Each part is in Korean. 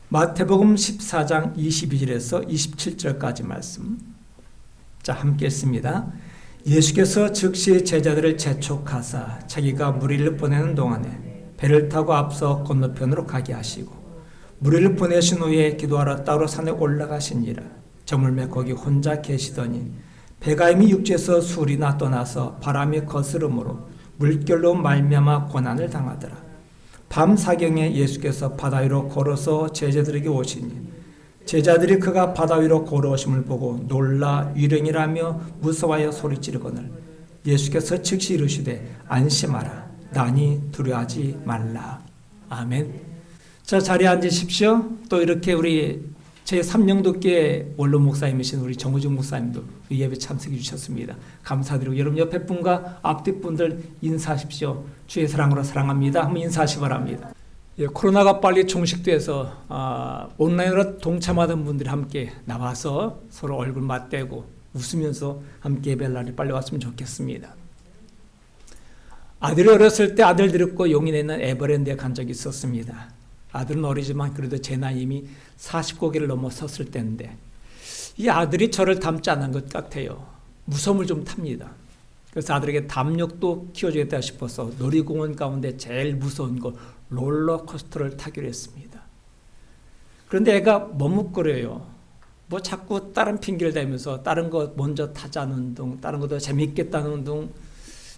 마태복음 14장 22절에서 27절까지 말씀. 자, 함께 읽습니다. 예수께서 즉시 제자들을 재촉하사 자기가 무리를 보내는 동안에 배를 타고 앞서 건너편으로 가게 하시고 무리를 보내신 후에 기도하러 따로 산에 올라가시니라. 저물매 거기 혼자 계시더니 배가 이미 육지에서 술이나 떠나서 바람이 거스름으로 물결로 말미암아 고난을 당하더라. 밤 사경에 예수께서 바다 위로 걸어서 제자들에게 오시니 제자들이 그가 바다 위로 걸어오심을 보고 놀라 유령이라며 무서워하여 소리지르거늘 예수께서 즉시 이르시되 안심하라 나니 두려워하지 말라. 아멘. 자, 자리에 앉으십시오. 또 이렇게 우리 제3영도교회 원로 목사님이신 우리 정우중 목사님도 예배 참석해 주셨습니다. 감사드리고 여러분 옆에 분과 앞뒤 분들 인사하십시오. 주의 사랑으로 사랑합니다. 한번 인사하시 바랍니다. 예, 코로나가 빨리 종식돼서 온라인으로 동참하던 분들이 함께 나와서 서로 얼굴 맞대고 웃으면서 함께 예배할 날이 빨리 왔으면 좋겠습니다. 아들이 어렸을 때 아들 데리고 용인에 있는 에버랜드에 간 적이 있었습니다. 아들은 어리지만 그래도 제 나이 이미 40고개를 넘어섰을 때인데 이 아들이 저를 닮지 않은 것 같아요. 무서움을 좀 탑니다. 그래서 아들에게 담력도 키워주겠다 싶어서 놀이공원 가운데 제일 무서운 거 롤러코스터를 타기로 했습니다. 그런데 애가 머뭇거려요. 뭐 자꾸 다른 핑계를 대면서 다른 거 먼저 타자는 둥, 다른 거 더 재밌겠다는 둥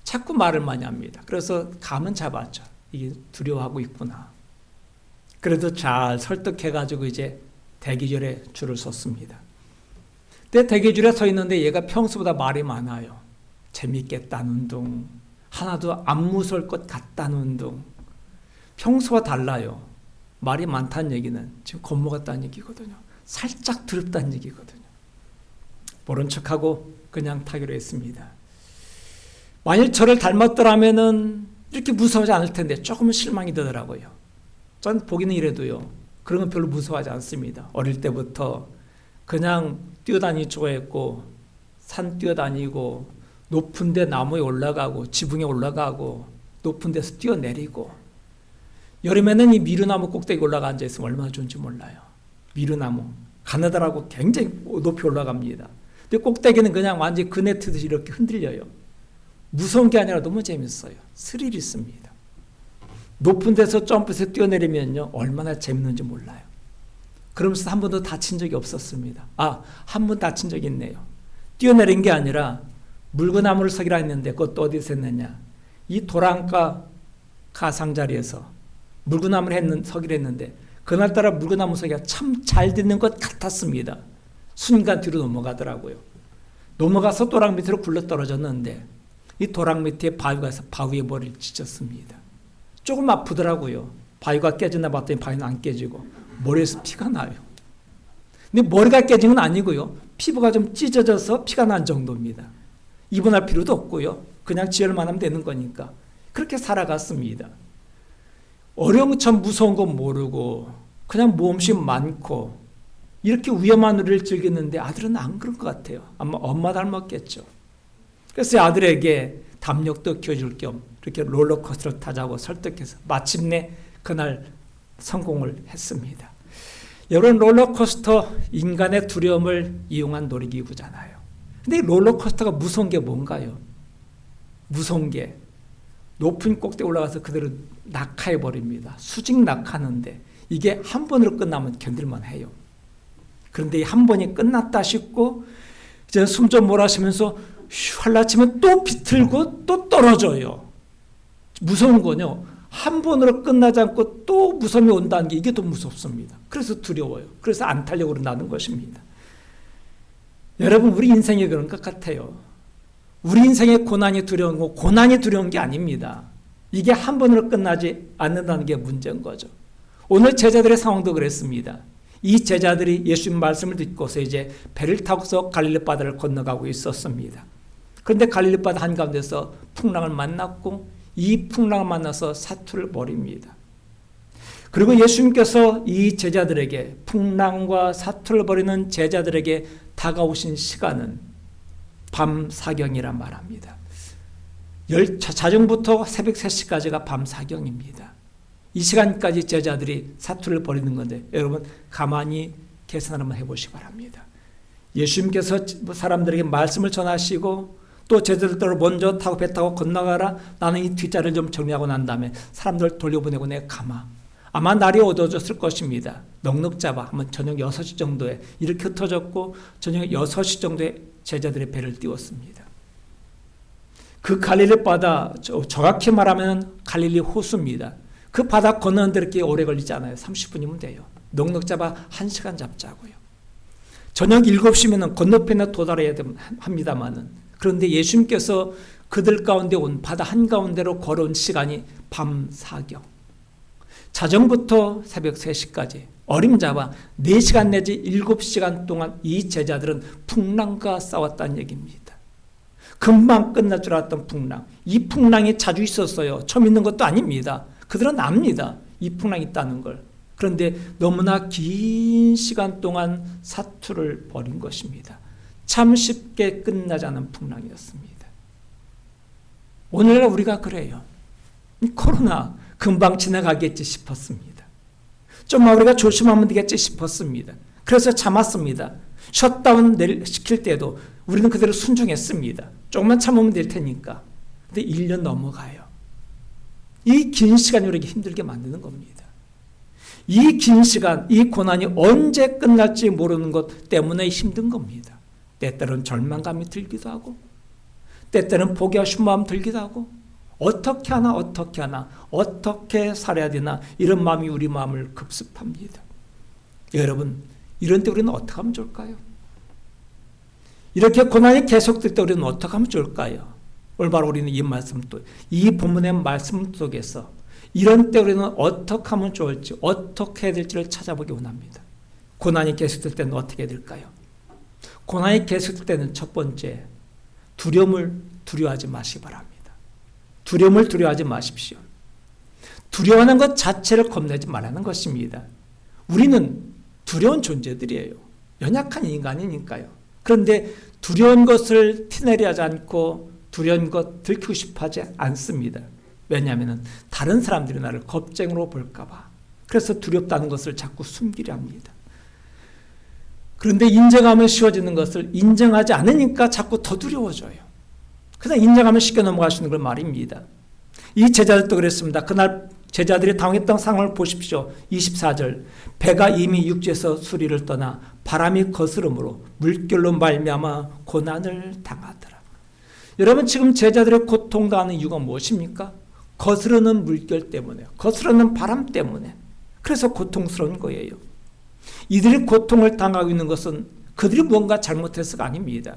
자꾸 말을 많이 합니다. 그래서 감은 잡았죠. 이게 두려워하고 있구나. 그래도 잘 설득해가지고 이제 대기줄에 줄을 섰습니다. 근데 대기줄에 서 있는데 얘가 평소보다 말이 많아요. 재밌겠다는 둥, 하나도 안 무서울 것 같다는 둥. 평소와 달라요. 말이 많다는 얘기는 지금 겁먹었다는 얘기거든요. 살짝 두렵다는 얘기거든요. 모른 척하고 그냥 타기로 했습니다. 만일 저를 닮았더라면은 이렇게 무서워하지 않을 텐데 조금은 실망이 되더라고요. 전 보기는 이래도요. 그런 건 별로 무서워하지 않습니다. 어릴 때부터 그냥 뛰어다니기 좋아했고 산 뛰어다니고 높은 데 나무에 올라가고 지붕에 올라가고 높은 데서 뛰어내리고 여름에는 이 미루나무 꼭대기 올라가 앉아있으면 얼마나 좋은지 몰라요. 미루나무 가느다라고 굉장히 높이 올라갑니다. 근데 꼭대기는 그냥 완전히 그네 트듯이 이렇게 흔들려요. 무서운 게 아니라 너무 재밌어요. 스릴 있습니다. 높은 데서 점프해서 뛰어내리면요 얼마나 재밌는지 몰라요. 그러면서 한 번도 다친 적이 없었습니다. 한 번 다친 적이 있네요. 뛰어내린 게 아니라 물구나무를 서기라 했는데 그것도 어디서 했느냐, 이 도랑가 가상자리에서 물구나무를 서기로 했는데 그날따라 물구나무 서기가 참 잘 되는 것 같았습니다. 순간 뒤로 넘어가더라고요. 넘어가서 도랑 밑으로 굴러떨어졌는데 이 도랑 밑에 바위가 있어 바위에 머리를 찢었습니다. 조금 아프더라고요. 바위가 깨졌나 봤더니 바위는 안 깨지고 머리에서 피가 나요. 근데 머리가 깨진 건 아니고요. 피부가 좀 찢어져서 피가 난 정도입니다. 입원할 필요도 없고요. 그냥 지혈만 하면 되는 거니까. 그렇게 살아갔습니다. 어려운 참 무서운 거 모르고 그냥 모험심 많고 이렇게 위험한 우리를 즐겼는데 아들은 안 그런 것 같아요. 아마 엄마 닮았겠죠. 그래서 아들에게 담력도 키워줄 겸 이렇게 롤러코스터를 타자고 설득해서 마침내 그날 성공을 했습니다. 여러분, 롤러코스터 인간의 두려움을 이용한 놀이기구잖아요. 근데 이 롤러코스터가 무서운 게 뭔가요? 무서운 게 높은 꼭대기 올라가서 그대로 낙하해버립니다. 수직 낙하하는데 이게 한 번으로 끝나면 견딜만 해요. 그런데 한 번이 끝났다 싶고 이제 숨 좀 몰아쉬면서 휘날라치면 또 비틀고 또 떨어져요. 무서운 건요, 한 번으로 끝나지 않고 또 무서움이 온다는 게 이게 더 무섭습니다. 그래서 두려워요. 그래서 안 타려고 그런다는 것입니다. 여러분, 우리 인생이 그런 것 같아요. 우리 인생의 고난이 두려운 거, 고난이 두려운 게 아닙니다. 이게 한 번으로 끝나지 않는다는 게 문제인 거죠. 오늘 제자들의 상황도 그랬습니다. 이 제자들이 예수님 말씀을 듣고서 이제 배를 타고서 갈릴리 바다를 건너가고 있었습니다. 그런데 갈릴리 바다 한가운데서 풍랑을 만났고 이 풍랑을 만나서 사투를 벌입니다. 그리고 예수님께서 이 제자들에게, 풍랑과 사투를 벌이는 제자들에게 다가오신 시간은 밤 사경이란 말합니다. 자정부터 새벽 3시까지가 밤 사경입니다. 이 시간까지 제자들이 사투를 벌이는 건데 여러분 가만히 계산 한번 해보시기 바랍니다. 예수님께서 사람들에게 말씀을 전하시고 또 제자들대로 먼저 타고 배 타고 건너가라. 나는 이 뒷자리를 좀 정리하고 난 다음에 사람들 돌려보내고 내가 가마. 아마 날이 어두워졌을 것입니다. 넉넉 잡아 한번 저녁 6시 정도에 이렇게 흩어졌고 저녁 6시 정도에 제자들의 배를 띄웠습니다. 그 갈릴리 바다 정확히 말하면 갈릴리 호수입니다. 그 바다 건너는데 이렇게 오래 걸리지 않아요. 30분이면 돼요. 넉넉 잡아 1시간 잡자고요. 저녁 7시면 건너편에 도달해야 합니다만은 그런데 예수님께서 그들 가운데 온 바다 한가운데로 걸어온 시간이 밤 사경. 자정부터 새벽 3시까지 어림잡아 4시간 내지 7시간 동안 이 제자들은 풍랑과 싸웠다는 얘기입니다. 금방 끝날 줄 알았던 풍랑. 이 풍랑이 자주 있었어요. 처음 있는 것도 아닙니다. 그들은 압니다. 이 풍랑이 있다는 걸. 그런데 너무나 긴 시간 동안 사투를 벌인 것입니다. 참 쉽게 끝나지 않은 풍랑이었습니다. 오늘날 우리가 그래요. 코로나 금방 지나가겠지 싶었습니다. 좀만 우리가 조심하면 되겠지 싶었습니다. 그래서 참았습니다. 셧다운 시킬 때도 우리는 그대로 순종했습니다. 조금만 참으면 될 테니까. 근데 1년 넘어가요. 이 긴 시간이 우리에게 힘들게 만드는 겁니다. 이 긴 시간, 이 고난이 언제 끝날지 모르는 것 때문에 힘든 겁니다. 때때로는 절망감이 들기도 하고 때때로는 포기하고 싶은 마음 들기도 하고 어떻게 하나 어떻게 살아야 되나 이런 마음이 우리 마음을 급습합니다. 여러분 이런 때 우리는 어떻게 하면 좋을까요? 이렇게 고난이 계속될 때 우리는 어떻게 하면 좋을까요? 올바로 우리는 이 본문의 말씀 속에서 이런 때 우리는 어떻게 하면 좋을지 어떻게 해야 될지를 찾아보기 원합니다. 고난이 계속될 때는 어떻게 해야 될까요? 고난이 계속될 때는 첫 번째 두려움을 두려워하지 마시기 바랍니다. 두려움을 두려워하지 마십시오. 두려워하는 것 자체를 겁내지 말라는 것입니다. 우리는 두려운 존재들이에요. 연약한 인간이니까요. 그런데 두려운 것을 티내려 하지 않고 두려운 것 들키고 싶어 하지 않습니다. 왜냐하면 다른 사람들이 나를 겁쟁이로 볼까 봐. 그래서 두렵다는 것을 자꾸 숨기려 합니다. 그런데 인정하면 쉬워지는 것을 인정하지 않으니까 자꾸 더 두려워져요. 그냥 인정하면 쉽게 넘어가시는 걸 말입니다. 이 제자들도 그랬습니다. 그날 제자들이 당했던 상황을 보십시오. 24절 배가 이미 육지에서 수리를 떠나 바람이 거스름으로 물결로 말미암아 고난을 당하더라. 여러분 지금 제자들의 고통당하는 이유가 무엇입니까? 거스르는 물결 때문에 거스르는 바람 때문에 그래서 고통스러운 거예요. 이들이 고통을 당하고 있는 것은 그들이 무언가 잘못해서가 아닙니다.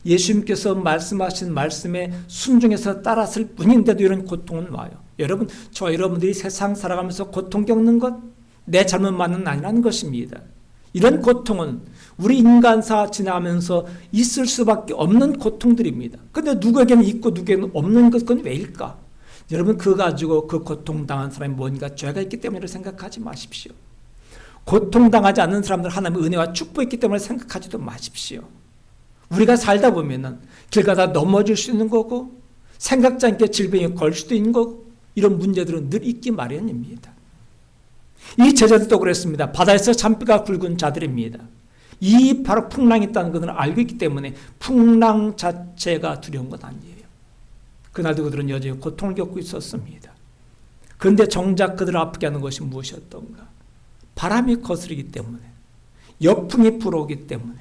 예수님께서 말씀하신 말씀에 순종해서 따랐을 뿐인데도 이런 고통은 와요. 여러분, 저와 여러분들이 세상 살아가면서 고통 겪는 것 내 잘못만은 아니라는 것입니다. 이런 고통은 우리 인간사 지나가면서 있을 수밖에 없는 고통들입니다. 그런데 누구에게는 있고 누구에게는 없는 것은 왜일까? 여러분 그거 가지고 그 고통당한 사람이 뭔가 죄가 있기 때문에 생각하지 마십시오. 고통당하지 않는 사람들 하나님의 은혜와 축복이 있기 때문에 생각하지도 마십시오. 우리가 살다 보면은 길 가다 넘어질 수 있는 거고 생각지 않게 질병이 걸 수도 있는 거고 이런 문제들은 늘 있기 마련입니다. 이 제자들도 그랬습니다. 바다에서 잔뼈가 굵은 자들입니다. 이 바로 풍랑이 있다는 것을 알고 있기 때문에 풍랑 자체가 두려운 건 아니에요. 그날도 그들은 여전히 고통을 겪고 있었습니다. 그런데 정작 그들을 아프게 하는 것이 무엇이었던가? 바람이 거스르기 때문에 역풍이 불어오기 때문에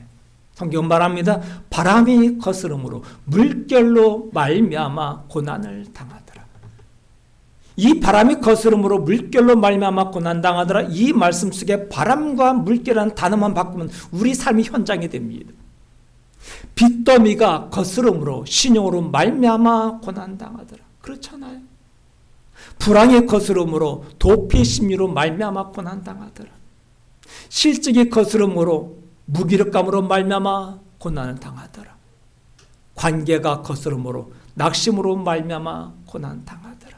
성경은 말합니다. 바람이 거스름으로 물결로 말미암아 고난을 당하더라. 이 바람이 거스름으로 물결로 말미암아 고난 당하더라. 이 말씀 속에 바람과 물결이라는 단어만 바꾸면 우리 삶이 현장이 됩니다. 빚더미가 거스름으로 신용으로 말미암아 고난 당하더라. 그렇잖아요. 불황이 거스름으로 도피 심리로 말미암아 고난 당하더라. 실직이 거스름으로 무기력감으로 말미암아 고난을 당하더라. 관계가 거스름으로 낙심으로 말미암아 고난 당하더라.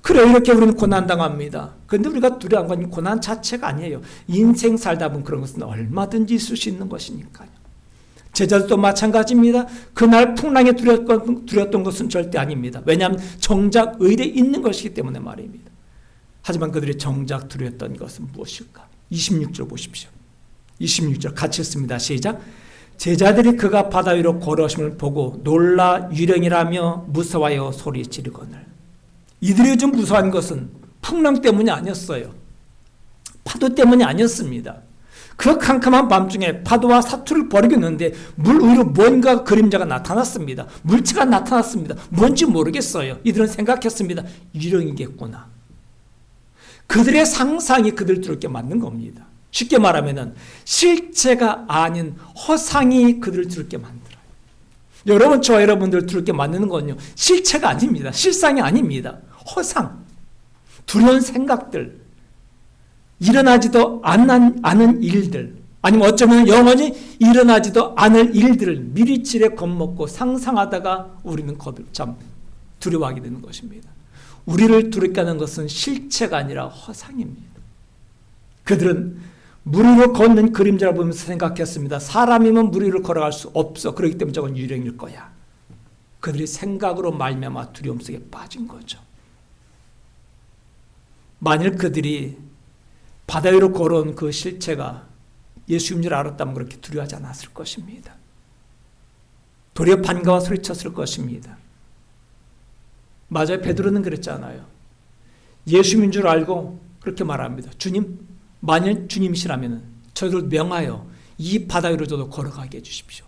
그래 이렇게 우리는 고난 당합니다. 그런데 우리가 두려운 건 고난 자체가 아니에요. 인생 살다 보면 그런 것은 얼마든지 있을 수 있는 것이니까요. 제자들도 마찬가지입니다. 그날 풍랑에 두려웠던 것은 절대 아닙니다. 왜냐하면 정작 의뢰 있는 것이기 때문에 말입니다. 하지만 그들이 정작 두려웠던 것은 무엇일까? 26절 보십시오. 26절 같이 읽습니다. 시작. 제자들이 그가 바다 위로 걸어오심을 보고 놀라 유령이라며 무서워하여 소리 지르거늘. 이들이 요즘 무서워한 것은 풍랑 때문이 아니었어요. 파도 때문이 아니었습니다. 그 캄캄한 밤중에 파도와 사투를 벌이고 있는데 물 위로 뭔가 그림자가 나타났습니다. 물체가 나타났습니다. 뭔지 모르겠어요. 이들은 생각했습니다. 유령이겠구나. 그들의 상상이 그들을 두렵게 만든 겁니다. 쉽게 말하면 실체가 아닌 허상이 그들을 두렵게 만들어요. 여러분, 저와 여러분들을 두렵게 만드는 건요, 실체가 아닙니다. 실상이 아닙니다. 허상, 두려운 생각들, 일어나지도 않은 일들, 아니면 어쩌면 영원히 일어나지도 않을 일들을 미리 칠해 겁먹고 상상하다가 우리는 참 두려워하게 되는 것입니다. 우리를 두렵게 하는 것은 실체가 아니라 허상입니다. 그들은 물 위로 걷는 그림자를 보면서 생각했습니다. 사람이면 물 위로 걸어갈 수 없어. 그렇기 때문에 저건 유령일 거야. 그들이 생각으로 말미암아 두려움 속에 빠진 거죠. 만일 그들이 바다 위로 걸어온 그 실체가 예수인 줄 알았다면 그렇게 두려워하지 않았을 것입니다. 도리어 반가워 소리쳤을 것입니다. 맞아요. 베드로는 그랬잖아요. 예수인 줄 알고 그렇게 말합니다. 주님, 만일 주님이시라면 저희들 명하여 이 바다 위로 저도 걸어가게 해주십시오.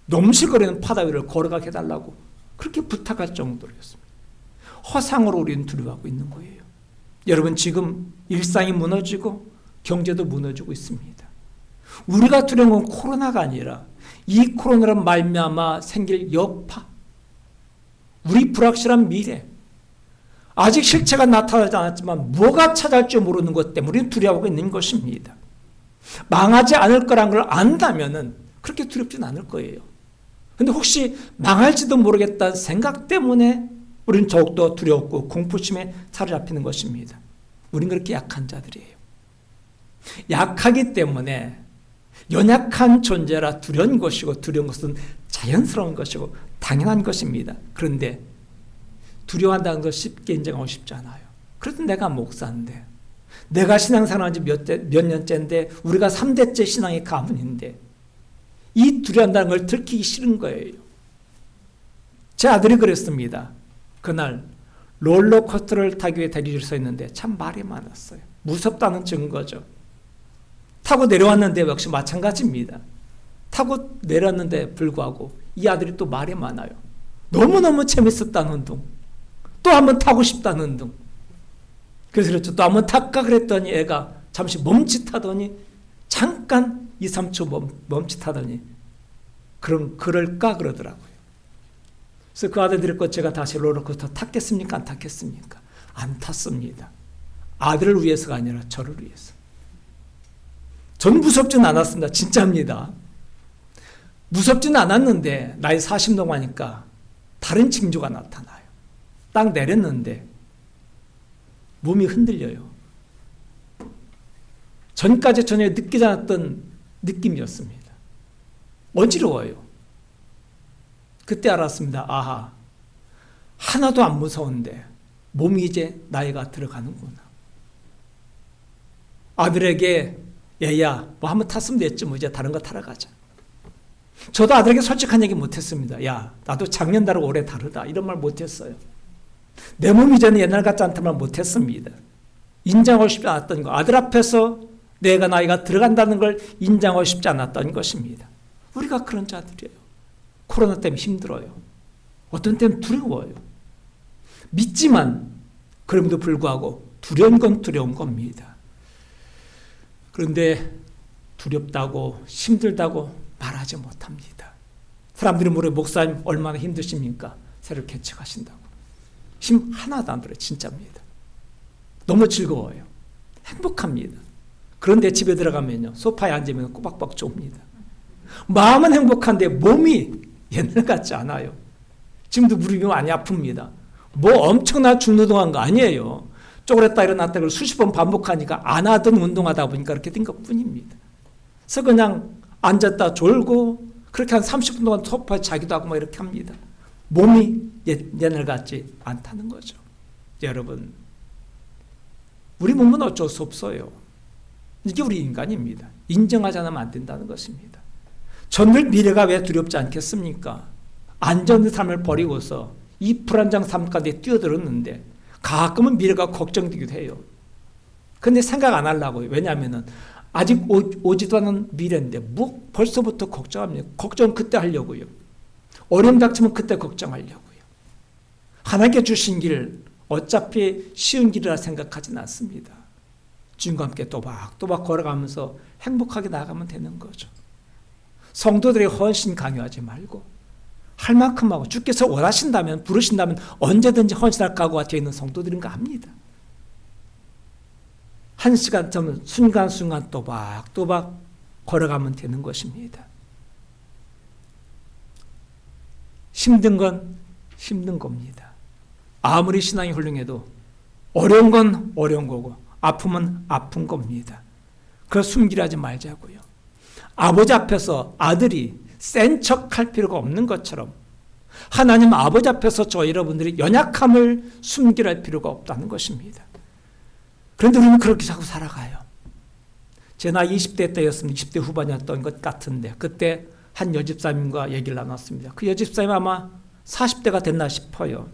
넘실거리는 바다 위를 걸어가게 해달라고 그렇게 부탁할 정도였습니다. 허상으로 우리는 두려워하고 있는 거예요. 여러분, 지금 일상이 무너지고 경제도 무너지고 있습니다. 우리가 두려운 건 코로나가 아니라 이 코로나로 말미암아 생길 여파, 우리 불확실한 미래, 아직 실체가 나타나지 않았지만 뭐가 찾아올지 모르는 것 때문에 우리는 두려워하고 있는 것입니다. 망하지 않을 거란 걸 안다면 그렇게 두렵지는 않을 거예요. 그런데 혹시 망할지도 모르겠다는 생각 때문에 우리는 더욱더 두렵고 공포심에 사로잡히는 것입니다. 우리는 그렇게 약한 자들이에요. 약하기 때문에 연약한 존재라 두려운 것이고, 두려운 것은 자연스러운 것이고 당연한 것입니다. 그런데 두려워한다는 걸 쉽게 인정하고 싶지 않아요. 그래도 내가 목사인데, 내가 신앙생활한 지 몇 년째인데, 우리가 3대째 신앙의 가문인데 이 두려워한다는 걸 들키기 싫은 거예요. 제 아들이 그랬습니다. 그날 롤러코스터를 타기 위해 대기줄 서 있는데 참 말이 많았어요. 무섭다는 증거죠. 타고 내려왔는데 역시 마찬가지입니다. 타고 내렸는데 불구하고 이 아들이 또 말이 많아요. 너무너무 재밌었다는 둥, 또 한번 타고 싶다는 둥. 그래서 그랬죠. 또 한번 탈까 그랬더니 애가 잠시 멈칫하더니, 잠깐 2, 3초 멈칫하더니 그럴까 그러더라고요. 그래서 그 아들 데리고 제가 다시 롤러코스터 탔겠습니까? 안 탔겠습니까? 안 탔습니다. 아들을 위해서가 아니라 저를 위해서. 전 무섭진 않았습니다. 진짜입니다. 무섭진 않았는데 나이 40 넘어가니까 다른 징조가 나타나요. 딱 내렸는데 몸이 흔들려요. 전까지 전혀 느끼지 않았던 느낌이었습니다. 어지러워요. 그때 알았습니다. 아하, 하나도 안 무서운데 몸이 이제 나이가 들어가는구나. 아들에게 얘야, 뭐 한번 탔으면 됐지, 뭐 이제 다른 거 타러 가자. 저도 아들에게 솔직한 얘기 못했습니다. 야, 나도 작년 다르고 올해 다르다, 이런 말 못했어요. 내 몸이 이제는 옛날 같지 않다는 말 못했습니다. 인정하고 싶지 않았던 거, 아들 앞에서 내가 나이가 들어간다는 걸 인정하고 싶지 않았던 것입니다. 우리가 그런 자들이에요. 코로나 때문에 힘들어요. 어떤 때는 두려워요. 믿지만 그럼에도 불구하고 두려운 건 두려운 겁니다. 그런데 두렵다고 힘들다고 말하지 못합니다. 사람들이 물어, 목사님 얼마나 힘드십니까? 새로 개척하신다고. 힘 하나도 안 들어요. 진짜입니다. 너무 즐거워요. 행복합니다. 그런데 집에 들어가면요, 소파에 앉으면 꼬박꼬박 좁니다. 마음은 행복한데 몸이 옛날 같지 않아요. 지금도 무릎이 많이 아픕니다. 뭐 엄청나 중노동한 거 아니에요. 쪼그렸다 일어났다 걸 수십 번 반복하니까 안 하던 운동하다 보니까 그렇게 된 것뿐입니다. 그래서 그냥 앉았다 졸고 그렇게 한 30분 동안 소파에 자기도 하고 막 이렇게 합니다. 몸이 옛날 같지 않다는 거죠. 여러분, 우리 몸은 어쩔 수 없어요. 이게 우리 인간입니다. 인정하지 않으면 안 된다는 것입니다. 저늘 미래가 왜 두렵지 않겠습니까? 안전한 삶을 버리고서 이 불안정 삶 가운데 뛰어들었는데 가끔은 미래가 걱정되기도 해요. 근데 생각 안 하려고요. 왜냐하면 아직 오지도 않은 미래인데 뭐 벌써부터 걱정합니다. 걱정 그때 하려고요. 어려움 닥치면 그때 걱정하려고요. 하나님께 주신 길 어차피 쉬운 길이라 생각하지는 않습니다. 주님과 함께 또박또박 걸어가면서 행복하게 나아가면 되는 거죠. 성도들의 헌신 강요하지 말고 할 만큼 하고 주께서 원하신다면 부르신다면 언제든지 헌신할 각오가 되어 있는 성도들인가 합니다. 한 시간 전 순간순간 또박또박 걸어가면 되는 것입니다. 힘든 건 힘든 겁니다. 아무리 신앙이 훌륭해도 어려운 건 어려운 거고 아픔은 아픈 겁니다. 그걸 숨기려 하지 말자고요. 아버지 앞에서 아들이 센 척할 필요가 없는 것처럼 하나님 아버지 앞에서 저 여러분들이 연약함을 숨기려 할 필요가 없다는 것입니다. 그런데 우리는 그렇게 자꾸 살아가요. 제 나이 20대 때였습니다. 20대 후반이었던 것 같은데 그때 한 여집사님과 얘기를 나눴습니다. 그 여집사님 아마 40대가 됐나 싶어요.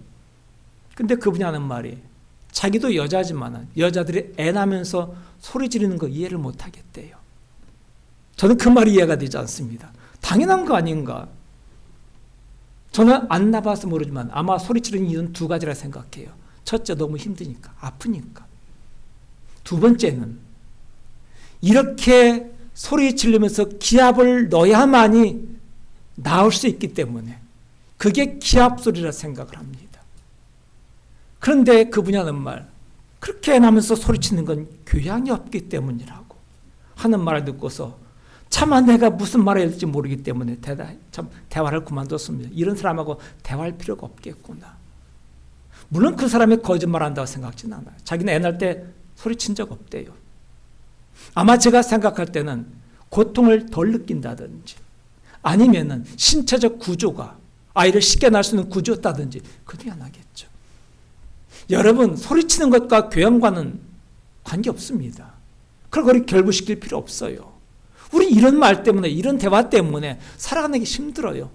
근데 그분이 하는 말이 자기도 여자지만 여자들이 애 나면서 소리 지르는 거 이해를 못 하겠대요. 저는 그 말이 이해가 되지 않습니다. 당연한 거 아닌가? 저는 안 나봐서 모르지만 아마 소리 지르는 이유는 두 가지라 생각해요. 첫째, 너무 힘드니까, 아프니까. 두 번째는 이렇게 소리 지르면서 기합을 넣어야만이 나올 수 있기 때문에 그게 기합 소리라 생각을 합니다. 그런데 그분이 하는 말, 그렇게 나면서 소리치는 건 교양이 없기 때문이라고 하는 말을 듣고서 차마 내가 무슨 말을 해야 될지 모르기 때문에 대화를 그만뒀습니다. 이런 사람하고 대화할 필요가 없겠구나. 물론 그 사람이 거짓말한다고 생각지는 않아요. 자기는 애 낳을 때 소리친 적 없대요. 아마 제가 생각할 때는 고통을 덜 느낀다든지 아니면은 신체적 구조가 아이를 쉽게 낳을 수 있는 구조였다든지 그게 안 하겠죠. 여러분, 소리치는 것과 교양과는 관계없습니다. 그걸 결부시킬 필요 없어요. 우리 이런 말 때문에, 이런 대화 때문에 살아가는 게 힘들어요.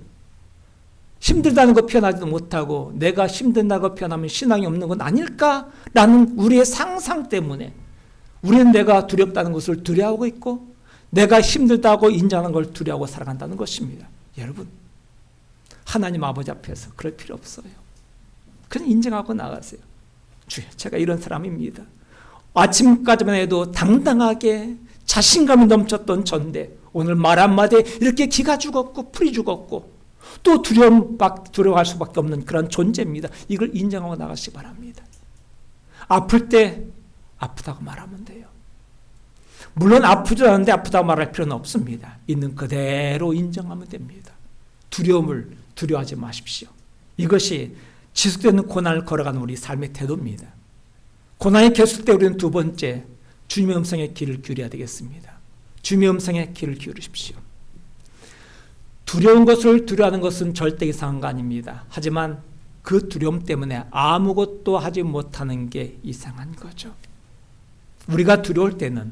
힘들다는 거 표현하지도 못하고 내가 힘든다고 표현하면 신앙이 없는 건 아닐까라는 우리의 상상 때문에 우리는 내가 두렵다는 것을 두려워하고 있고 내가 힘들다고 인정하는 걸 두려워하고 살아간다는 것입니다. 여러분, 하나님 아버지 앞에서 그럴 필요 없어요. 그냥 인정하고 나가세요. 주여, 제가 이런 사람입니다. 아침까지만 해도 당당하게 자신감이 넘쳤던 전데 오늘 말 한마디에 이렇게 기가 죽었고 풀이 죽었고 또 두려워할 수밖에 없는 그런 존재입니다. 이걸 인정하고 나가시기 바랍니다. 아플 때 아프다고 말하면 돼요. 물론 아프지 않은데 아프다고 말할 필요는 없습니다. 있는 그대로 인정하면 됩니다. 두려움을 두려워하지 마십시오. 이것이 지속되는 고난을 걸어가는 우리 삶의 태도입니다. 고난이 계속될 때 우리는 두 번째, 주님의 음성에 귀를 기울여야 되겠습니다. 주님의 음성에 귀를 기울이십시오. 두려운 것을 두려워하는 것은 절대 이상한 거 아닙니다. 하지만 그 두려움 때문에 아무것도 하지 못하는 게 이상한 거죠. 우리가 두려울 때는,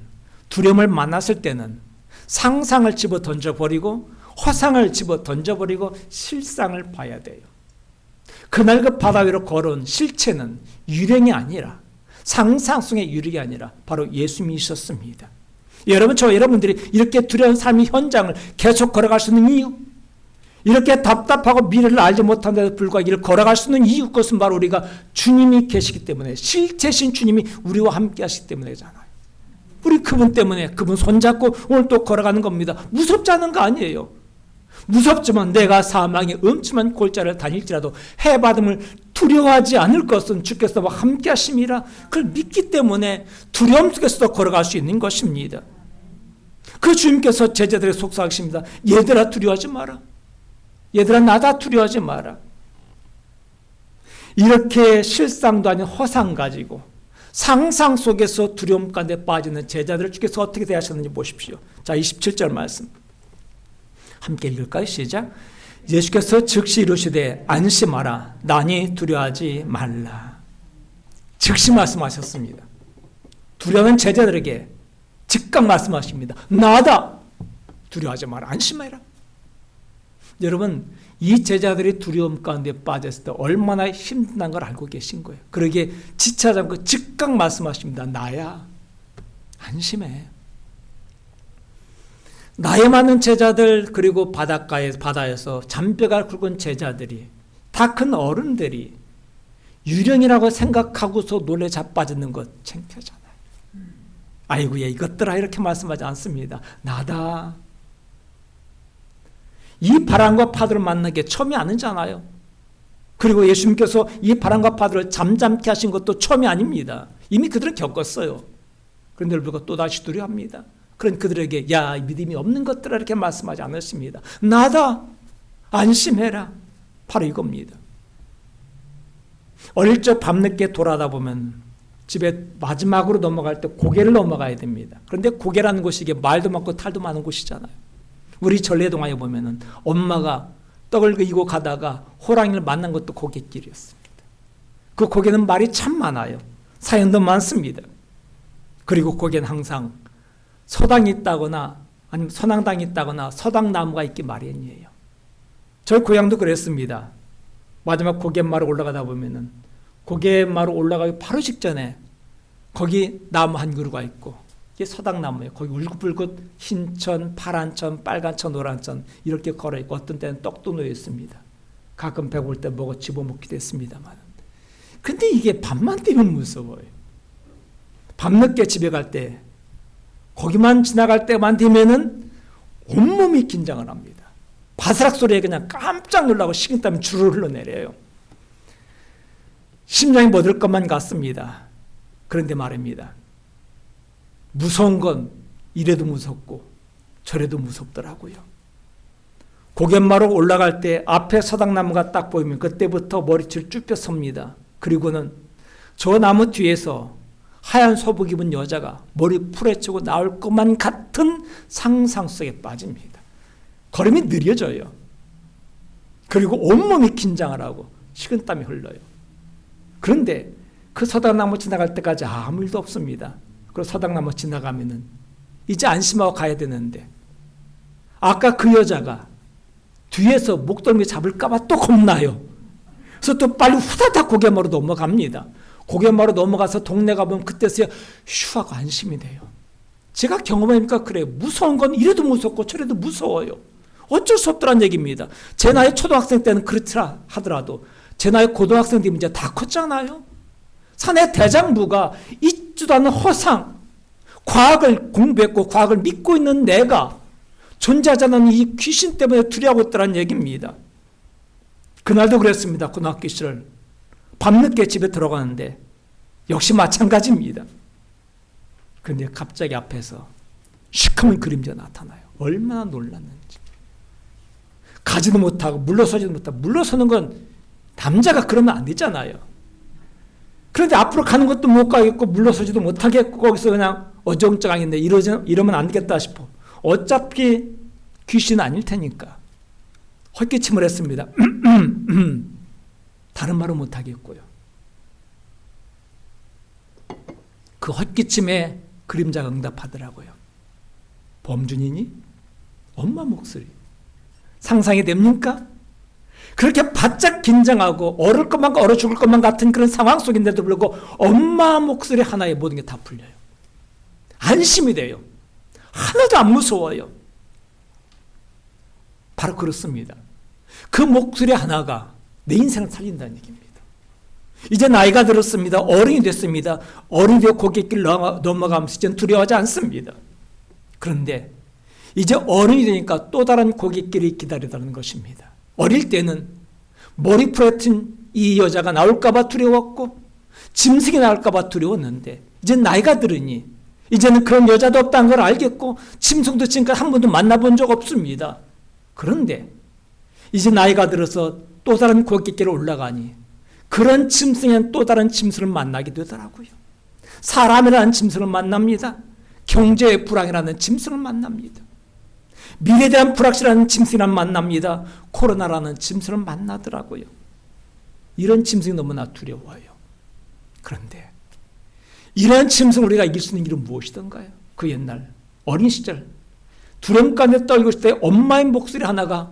두려움을 만났을 때는 상상을 집어 던져버리고 허상을 집어 던져버리고 실상을 봐야 돼요. 그날 그 바다 위로 걸어온 실체는 유령이 아니라 상상 속의 유령이 아니라 바로 예수님이셨습니다. 여러분, 여러분들이 이렇게 두려운 삶의 현장을 계속 걸어갈 수 있는 이유, 이렇게 답답하고 미래를 알지 못한데도 불구하고 이를 걸어갈 수 있는 이유, 그것은 바로 우리가 주님이 계시기 때문에, 실체신 주님이 우리와 함께 하시기 때문이잖아요. 우리 그분 때문에, 그분 손잡고 오늘 또 걸어가는 겁니다. 무섭지 않은 거 아니에요. 무섭지만 내가 사망의 음침한 골짜기를 다닐지라도 해받음을 두려워하지 않을 것은 주께서 함께 하심이라. 그걸 믿기 때문에 두려움 속에서도 걸어갈 수 있는 것입니다. 그 주님께서 제자들에게 속삭이십니다. 얘들아, 두려워하지 마라. 얘들아, 나다 두려워하지 마라. 이렇게 실상도 아닌 허상 가지고 상상 속에서 두려움 가운데 빠지는 제자들을 주께서 어떻게 대하셨는지 보십시오. 자, 27절 말씀 함께 읽을까요? 시작. 예수께서 즉시 이르시되 안심하라, 나니 두려워하지 말라. 즉시 말씀하셨습니다. 두려워하는 제자들에게 즉각 말씀하십니다. 나다. 두려워하지 마라. 안심해라. 여러분, 이 제자들이 두려움 가운데 빠졌을 때 얼마나 힘든 걸 알고 계신 거예요. 그러기에 지체하지 즉각 말씀하십니다. 나야. 안심해. 나에 맞는 제자들, 그리고 바다에서 잔뼈가 굵은 제자들이, 다 큰 어른들이 유령이라고 생각하고서 놀래 자빠지는 것 창피하잖아요. 아이고, 얘 이것들아, 이렇게 말씀하지 않습니다. 나다. 이 바람과 파도를 만나는 게 처음이 아니잖아요. 그리고 예수님께서 이 바람과 파도를 잠잠케 하신 것도 처음이 아닙니다. 이미 그들은 겪었어요. 그런데 불구하고 또다시 두려워합니다. 그런 그들에게 야, 믿음이 없는 것들아, 이렇게 말씀하지 않았습니다. 나다. 안심해라. 바로 이겁니다. 어릴 적 밤늦게 돌아다 보면 집에 마지막으로 넘어갈 때 고개를 넘어가야 됩니다. 그런데 고개라는 곳이 이게 말도 많고 탈도 많은 곳이잖아요. 우리 전래동화에 보면은 엄마가 떡을 이고 가다가 호랑이를 만난 것도 고갯길이었습니다. 그 고개는 말이 참 많아요. 사연도 많습니다. 그리고 거기엔 항상 서당이 있다거나 아니면 선앙당이 있다거나 서당나무가 있기 마련이에요. 저희 고향도 그랬습니다. 마지막 고갯마루 올라가다 보면은 고갯마루 올라가기 바로 직전에 거기 나무 한 그루가 있고, 이게 서당나무예요. 거기 울긋불긋 흰천, 파란천, 빨간천, 노란천 이렇게 걸어있고, 어떤 때는 떡도 놓여 있습니다. 가끔 배고플 때 먹어 집어먹기도 했습니다만. 근데 이게 밤만 되면 무서워요. 밤늦게 집에 갈 때 거기만 지나갈 때만 되면은 온몸이 긴장을 합니다. 바스락 소리에 그냥 깜짝 놀라고 식은땀이 주르르 흘러내려요. 심장이 멎을 것만 같습니다. 그런데 말입니다. 무서운 건 이래도 무섭고 저래도 무섭더라고요. 고갯마루 올라갈 때 앞에 서당나무가 딱 보이면 그때부터 머리채를 쭉 펴섭니다. 그리고는 저 나무 뒤에서 하얀 소복 입은 여자가 머리 풀에치고 나올 것만 같은 상상 속에 빠집니다. 걸음이 느려져요. 그리고 온몸이 긴장을 하고 식은땀이 흘러요. 그런데 그 서당나무 지나갈 때까지 아무 일도 없습니다. 그리고 서당나무 지나가면은 이제 안심하고 가야 되는데, 아까 그 여자가 뒤에서 목덜미 잡을까봐 또 겁나요. 그래서 또 빨리 후다닥 고갯마루 넘어갑니다. 고갯마루 넘어가서 동네 가보면 그때서야 휴하고 안심이 돼요. 제가 경험하니까 그래요. 무서운 건 이래도 무섭고 저래도 무서워요. 어쩔 수 없더란 얘기입니다. 제 나이 초등학생 때는 그렇더라 하더라도 제 나이 고등학생 되면 이제 다 컸잖아요. 사내 대장부가 있지도 않은 허상, 과학을 공부했고 과학을 믿고 있는 내가 존재하지 않는 이 귀신 때문에 두려워하고 있다는 얘기입니다. 그날도 그랬습니다. 고등학교 시절 밤늦게 집에 들어가는데 역시 마찬가지입니다. 그런데 갑자기 앞에서 시커먼 그림자 나타나요. 얼마나 놀랐는지. 가지도 못하고 물러서지도 못하고, 물러서는 건 남자가 그러면 안 되잖아요. 그런데 앞으로 가는 것도 못 가겠고 물러서지도 못하겠고 거기서 그냥 어정쩡하겠네. 이러면 안 되겠다 싶어. 어차피 귀신은 아닐 테니까 헛기침을 했습니다. 다른 말은 못하겠고요. 그 헛기침에 그림자가 응답하더라고요. 범준이니? 엄마 목소리. 상상이 됩니까? 그렇게 바짝 긴장하고 얼을 것만 얼어 죽을 것만 같은 그런 상황 속인데도 불구하고 엄마 목소리 하나에 모든 게 다 풀려요. 안심이 돼요. 하나도 안 무서워요. 바로 그렇습니다. 그 목소리 하나가 내 인생을 살린다는 얘기입니다. 이제 나이가 들었습니다. 어른이 됐습니다. 어른이 되어 고갯길 넘어가면서 이제는 두려워하지 않습니다. 그런데 이제 어른이 되니까 또 다른 고갯길이 기다리다는 것입니다. 어릴 때는 머리 풀어튼 이 여자가 나올까봐 두려웠고 짐승이 나올까봐 두려웠는데, 이제 나이가 들으니 이제는 그런 여자도 없다는 걸 알겠고 짐승도 지금까지 한 번도 만나본 적 없습니다. 그런데 이제 나이가 들어서 또 다른 고갯길에 올라가니 그런 짐승은 또 다른 짐승을 만나게 되더라고요. 사람이라는 짐승을 만납니다. 경제의 불황이라는 짐승을 만납니다. 미래에 대한 불확실한 짐승을 만납니다. 코로나라는 짐승을 만나더라고요. 이런 짐승이 너무나 두려워요. 그런데 이러한 짐승을 우리가 이길 수 있는 길은 무엇이던가요? 그 옛날 어린 시절 두려움 가운데 떨고 있을 때 엄마의 목소리 하나가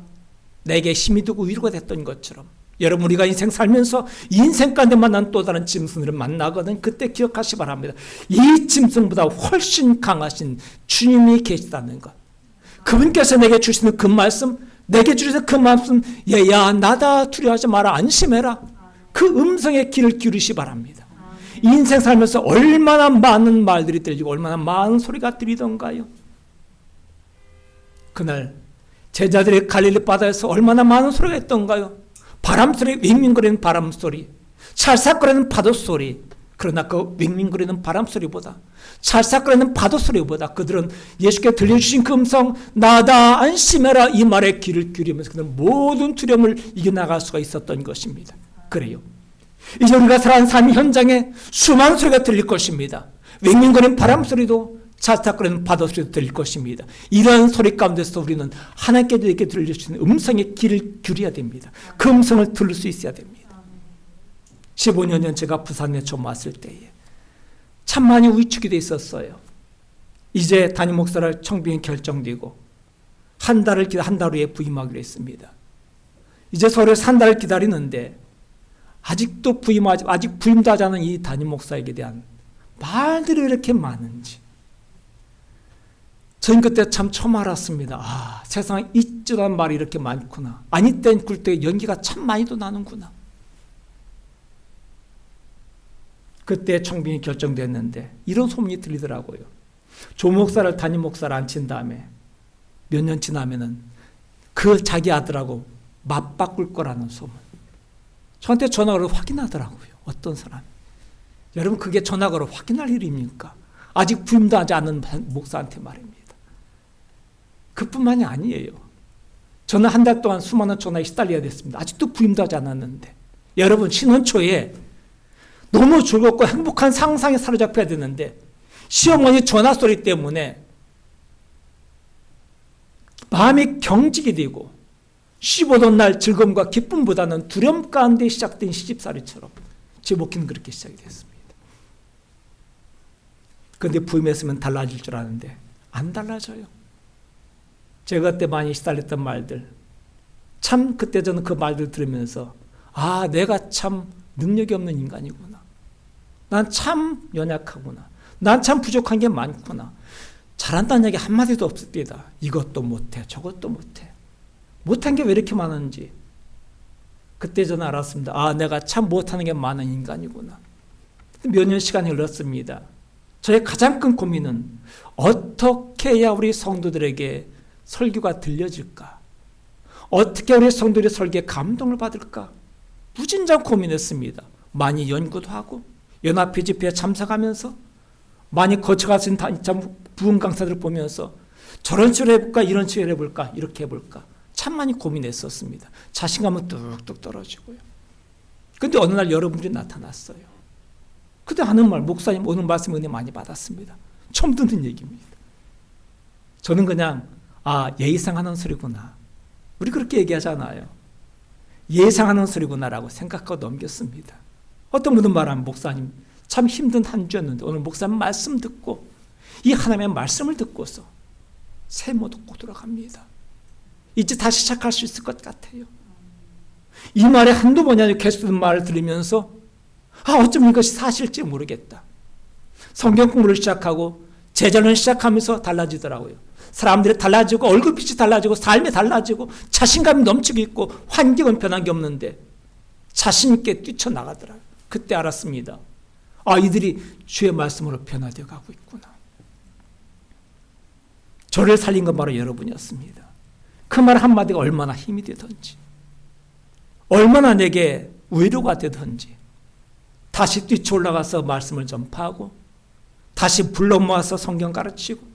내게 힘이 되고 위로가 됐던 것처럼 여러분 우리가 인생 살면서 인생 가운데 만난 또 다른 짐승들을 만나거든 그때 기억하시 바랍니다. 이 짐승보다 훨씬 강하신 주님이 계시다는 것. 그분께서 내게 주시는 그 말씀, 내게 주시는 그 말씀, 얘야 나다 두려워하지 마라 안심해라. 그 음성에 귀를 기울이시 바랍니다. 인생 살면서 얼마나 많은 말들이 들리고 얼마나 많은 소리가 들리던가요. 그날 제자들이 갈릴리 바다에서 얼마나 많은 소리가 있던가요. 바람소리, 윙윙거리는 바람소리, 찰싹거리는 파도소리. 그러나 그 윙윙거리는 바람소리보다 찰싹거리는 파도소리보다 그들은 예수께 들려주신 그 음성 나다 안심해라 이 말에 귀를 기울이면서 그들은 모든 두려움을 이겨나갈 수가 있었던 것입니다. 그래요. 이제 우리가 살아가는 삶 현장에 수많은 소리가 들릴 것입니다. 윙윙거리는 바람소리도 찰싹거리는 파도소리도 들릴 것입니다. 이러한 소리 가운데서 우리는 하나님께서 이렇게 들려주시는 음성에 귀를 기울여야 됩니다. 그 음성을 들을 수 있어야 됩니다. 15년 전 제가 부산에 처음 왔을 때에 참 많이 위축이 돼 있었어요. 이제 담임 목사를 청빙이 결정되고 한 달 후에 부임하기로 했습니다. 이제 서로 한 달을 기다리는데 아직도 아직 부임도 하지 않은 이 담임 목사에게 대한 말들이 왜 이렇게 많은지 저는 그때 참 처음 알았습니다. 아, 세상에 이쯤한 말이 이렇게 많구나. 아니 땐 굴때 연기가 참 많이도 나는구나. 그때 청빙이 결정됐는데 이런 소문이 들리더라고요. 조 목사를 담임 목사를 앉힌 다음에 몇 년 지나면은 그 자기 아들하고 맞바꿀 거라는 소문. 저한테 전화로 확인하더라고요. 어떤 사람이. 여러분 그게 전화로 확인할 일입니까? 아직 부임도 하지 않은 목사한테 말입니다. 그뿐만이 아니에요. 저는 한 달 동안 수많은 전화에 시달려야 됐습니다. 아직도 부임도 하지 않았는데. 여러분 신혼 초에 너무 즐겁고 행복한 상상에 사로잡혀야 되는데 시어머니 전화 소리 때문에 마음이 경직이 되고 쉬보던 날 즐거움과 기쁨보다는 두려움 가운데 시작된 시집살이처럼 제 목회는 그렇게 시작이 됐습니다. 그런데 부임했으면 달라질 줄 아는데 안 달라져요. 제가 그때 많이 시달렸던 말들 참 그때 저는 그 말들 들으면서 아 내가 참 능력이 없는 인간이구나. 난 참 연약하구나. 난 참 부족한 게 많구나. 잘한다는 얘기 한마디도 없습니다. 이것도 못해 저것도 못해. 못한 게 왜 이렇게 많은지 그때 저는 알았습니다. 아 내가 참 못하는 게 많은 인간이구나. 몇 년 시간이 흘렀습니다. 저의 가장 큰 고민은 어떻게 해야 우리 성도들에게 설교가 들려질까? 어떻게 우리 성도들의 설교에 감동을 받을까? 무진장 고민했습니다. 많이 연구도 하고 연합회 집회에 참석하면서 많이 거쳐가신 부흥 강사들을 보면서 저런 식으로 해볼까? 이런 식으로 해볼까? 이렇게 해볼까? 참 많이 고민했었습니다. 자신감은 뚝뚝 떨어지고요. 근데 어느 날 여러분들이 나타났어요. 그때 하는 말, 목사님 오늘 말씀 은혜 많이 받았습니다. 처음 듣는 얘기입니다. 저는 그냥 아 예상하는 소리구나. 우리 그렇게 얘기하잖아요. 예상하는 소리구나라고 생각하고 넘겼습니다. 어떤 분은 말하면 목사님 참 힘든 한 주였는데 오늘 목사님 말씀 듣고 이 하나님의 말씀을 듣고서 세모 듣고 돌아갑니다. 이제 다시 시작할 수 있을 것 같아요. 이 말에 한두 번이 아니고 계속 말을 들으면서 아 어쩌면 이것이 사실지 모르겠다. 성경 공부를 시작하고 제자를 시작하면서 달라지더라고요. 사람들이 달라지고 얼굴빛이 달라지고 삶이 달라지고 자신감이 넘치고 있고 환경은 변한 게 없는데 자신 있게 뛰쳐나가더라고요. 그때 알았습니다. 아 이들이 주의 말씀으로 변화되어 가고 있구나. 저를 살린 건 바로 여러분이었습니다. 그 말 한마디가 얼마나 힘이 되든지 얼마나 내게 위로가 되든지 다시 뛰쳐올라가서 말씀을 전파하고 다시 불러 모아서 성경 가르치고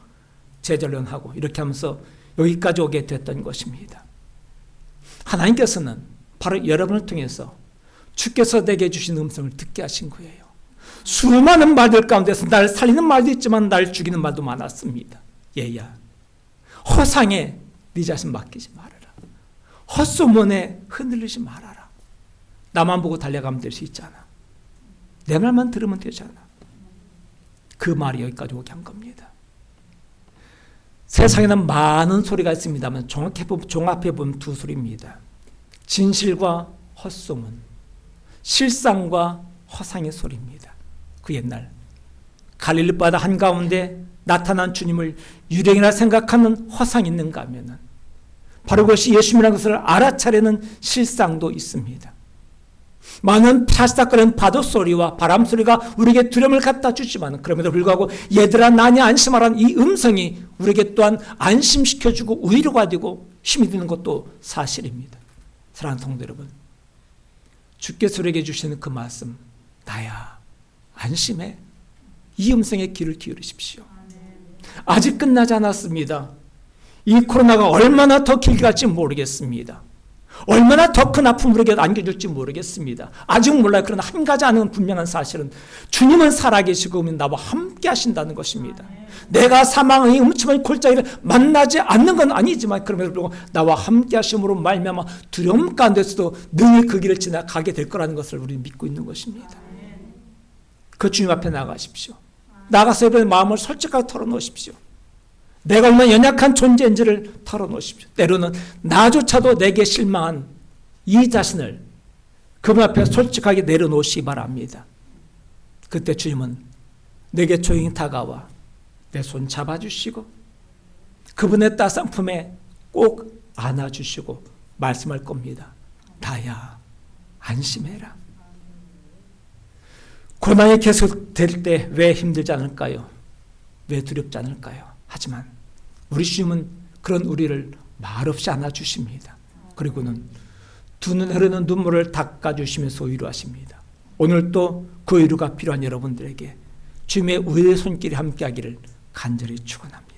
제자련하고 이렇게 하면서 여기까지 오게 됐던 것입니다. 하나님께서는 바로 여러분을 통해서 주께서 내게 주신 음성을 듣게 하신 거예요. 수많은 말들 가운데서 날 살리는 말도 있지만 날 죽이는 말도 많았습니다. 얘야 허상에 네 자신 맡기지 말아라. 헛소문에 흔들리지 말아라. 나만 보고 달려가면 될 수 있잖아. 내 말만 들으면 되잖아. 그 말이 여기까지 오게 한 겁니다. 세상에는 많은 소리가 있습니다만 종합해보면 두 소리입니다. 진실과 헛소문, 실상과 허상의 소리입니다. 그 옛날 갈릴리 바다 한가운데 나타난 주님을 유령이라 생각하는 허상이 있는가 하면은 바로 그것이 예수님이라는 것을 알아차리는 실상도 있습니다. 많은 타스닥거리는 파도 소리와 바람 소리가 우리에게 두려움을 갖다 주지만 그럼에도 불구하고 얘들아 나니 안심하라는 이 음성이 우리에게 또한 안심시켜주고 위로가 되고 힘이 되는 것도 사실입니다. 사랑하는 성도 여러분, 주께서 우리에게 주시는 그 말씀, 나야 안심해, 이 음성에 귀를 기울이십시오. 아직 끝나지 않았습니다. 이 코로나가 얼마나 더 길게 갈지 모르겠습니다. 얼마나 더 큰 아픔을 우리에게 안겨줄지 모르겠습니다. 아직 몰라요. 그러나 한 가지 아는 분명한 사실은 주님은 살아계시고 나와 함께 하신다는 것입니다. 내가 사망의 음침한 골짜기를 만나지 않는 건 아니지만 그럼에도 불구하고 나와 함께 하심으로 말미암아 두려움 가운데서도 능히 그 길을 지나가게 될 거라는 것을 우리는 믿고 있는 것입니다. 그 주님 앞에 나가십시오. 나가서 여러분의 마음을 솔직하게 털어놓으십시오. 내가 얼마나 연약한 존재인지를 털어놓으십시오. 때로는 나조차도 내게 실망한 이 자신을 그분 앞에 솔직하게 내려놓으시기 바랍니다. 그때 주님은 내게 조용히 다가와 내 손 잡아주시고 그분의 따스한 품에 꼭 안아주시고 말씀할 겁니다. 나야 안심해라. 고난이 계속될 때 왜 힘들지 않을까요? 왜 두렵지 않을까요? 하지만 우리 주님은 그런 우리를 말없이 안아주십니다. 그리고는 두 눈에 흐르는 눈물을 닦아주시면서 위로하십니다. 오늘 또 그 위로가 필요한 여러분들에게 주님의 의의 손길이 함께하기를 간절히 축원합니다.